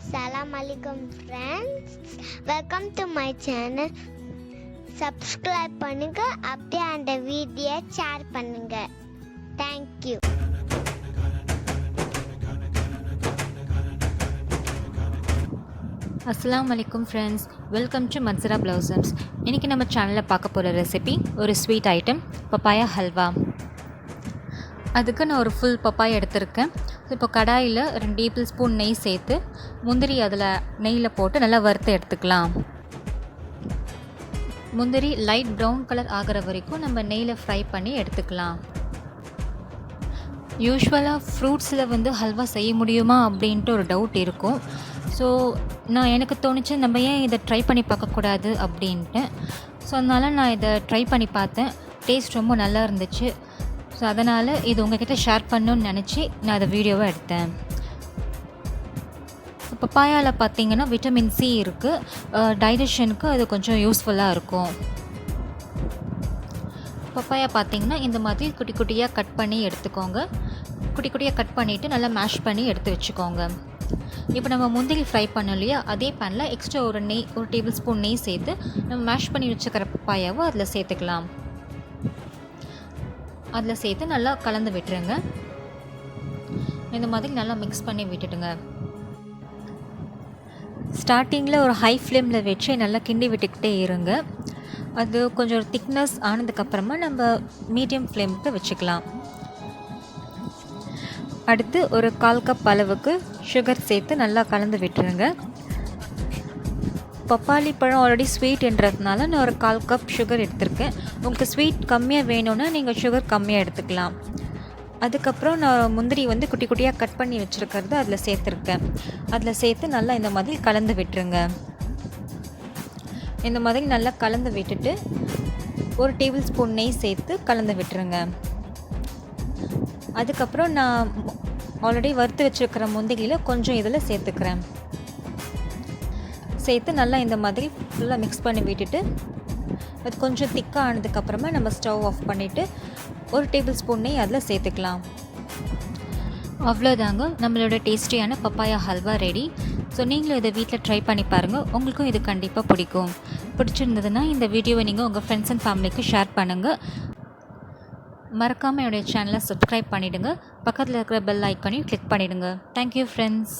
Assalamu alaikum friends. Welcome to my channel. Subscribe பண்ணுங்க அப்படியே அந்த வீடியோ ஷேர் பண்ணுங்க. Thank you. அஸ்ஸலாமு அலைக்கும் ஃப்ரெண்ட்ஸ், வெல்கம் டு மன்சரா பிளவுசம்ஸ். இன்றைக்கி நம்ம சேனலில் பார்க்க போகிற ரெசிபி ஒரு ஸ்வீட் ஐட்டம், பப்பாயா ஹல்வா. அதுக்கு நான் ஒரு ஃபுல் பப்பாயா எடுத்திருக்கேன். இப்போ கடாயில் 2 டேபிள் ஸ்பூன் நெய் சேர்த்து முந்திரி அதில் நெய்யில் போட்டு நல்லா வறுத்து எடுத்துக்கலாம். முந்திரி லைட் ப்ரௌன் கலர் ஆகிற வரைக்கும் நம்ம நெய்யில் ஃப்ரை பண்ணி எடுத்துக்கலாம். யூஸ்வலாக ஃப்ரூட்ஸில் ஹல்வா செய்ய முடியுமா அப்படின்ட்டு ஒரு டவுட் இருக்கும். ஸோ எனக்கு தோணுச்சு நம்ம ஏன் இதை ட்ரை பண்ணி பார்க்கக்கூடாது அப்படின்ட்டு. ஸோ அதனால் நான் இதை ட்ரை பண்ணி பார்த்தேன். டேஸ்ட் ரொம்ப நல்லா இருந்துச்சு. ஸோ அதனால் இது உங்கள்கிட்ட ஷேர் பண்ணணுன்னு நினச்சி நான் அதை வீடியோவை எடுத்தேன். பப்பாயாவில் பார்த்திங்கன்னா விட்டமின் சி இருக்குது. டைஜஷனுக்கு அது கொஞ்சம் யூஸ்ஃபுல்லாக இருக்கும். பப்பாயா பார்த்திங்கன்னா இந்த மாதிரி குட்டி குட்டியாக கட் பண்ணி எடுத்துக்கோங்க. குட்டி குட்டியாக கட் பண்ணிவிட்டு நல்லா மேஷ் பண்ணி எடுத்து வச்சுக்கோங்க. இப்போ நம்ம முந்திரி ஃப்ரை பண்ணோம் இல்லையா, அதே பேனில் எக்ஸ்ட்ரா ஒரு டேபிள் ஸ்பூன் நெய் சேர்த்து நம்ம மேஷ் பண்ணி வச்சுக்கிற பப்பாயாவை அதில் சேர்த்துக்கலாம். அதில் சேர்த்து நல்லா கலந்து விட்டுருங்க. இந்த மாதிரி நல்லா மிக்ஸ் பண்ணி விட்டுடுங்க. ஸ்டார்டிங்கில் ஒரு ஹை ஃப்ளேமில் வச்சு நல்லா கிண்டி விட்டுக்கிட்டே இருங்க. அது கொஞ்சம் திக்னஸ் ஆனதுக்கப்புறமா நம்ம மீடியம் ஃப்ளேமுக்கு வச்சுக்கலாம். அடுத்து ஒரு 1/4 கப் அளவுக்கு சுகர் சேர்த்து நல்லா கலந்து விட்டுருங்க. பப்பாளி பழம் ஆல்ரெடி ஸ்வீட்ன்றதுனால நான் ஒரு 1/4 கப் சுகர் எடுத்திருக்கேன். உங்களுக்கு ஸ்வீட் கம்மியாக வேணும்னா நீங்கள் சுகர் கம்மியாக எடுத்துக்கலாம். அதுக்கப்புறம் நான் முந்திரி குட்டி குட்டியாக கட் பண்ணி வச்சுருக்கிறது அதில் சேர்த்துருக்கேன். அதில் சேர்த்து நல்லா இந்த மாதிரி கலந்து விட்டுருங்க. இந்த மாதிரி நல்லா கலந்து விட்டுட்டு ஒரு டேபிள் ஸ்பூன் நெய் சேர்த்து கலந்து விட்டுருங்க. அதுக்கப்புறம் நான் ஆல்ரெடி வறுத்து வச்சுருக்கிற முந்திரியில் கொஞ்சம் இதில் சேர்த்துக்கிறேன். சேர்த்து நல்லா இந்த மாதிரி ஃபுல்லாக மிக்ஸ் பண்ணி விட்டுட்டு அது கொஞ்சம் திக்காக ஆனதுக்கப்புறமா நம்ம ஸ்டவ் ஆஃப் பண்ணிவிட்டு ஒரு டேபிள் ஸ்பூன் நெய் அதில் சேர்த்துக்கலாம். அவ்வளோதாங்க, நம்மளோட டேஸ்டியான பப்பாயா ஹல்வா ரெடி. ஸோ நீங்களும் இதை வீட்டில் ட்ரை பண்ணி பாருங்கள். உங்களுக்கும் இது கண்டிப்பாக பிடிக்கும். பிடிச்சிருந்ததுன்னா இந்த வீடியோவை நீங்கள் உங்கள் ஃப்ரெண்ட்ஸ் அண்ட் ஃபேமிலிக்கு ஷேர் பண்ணுங்கள். மறக்காமல் என்னுடைய சேனலை சப்ஸ்கிரைப் பண்ணிவிடுங்க. பக்கத்தில் இருக்கிற பெல் ஐக்கானையும் கிளிக் பண்ணிவிடுங்க. Thank you friends.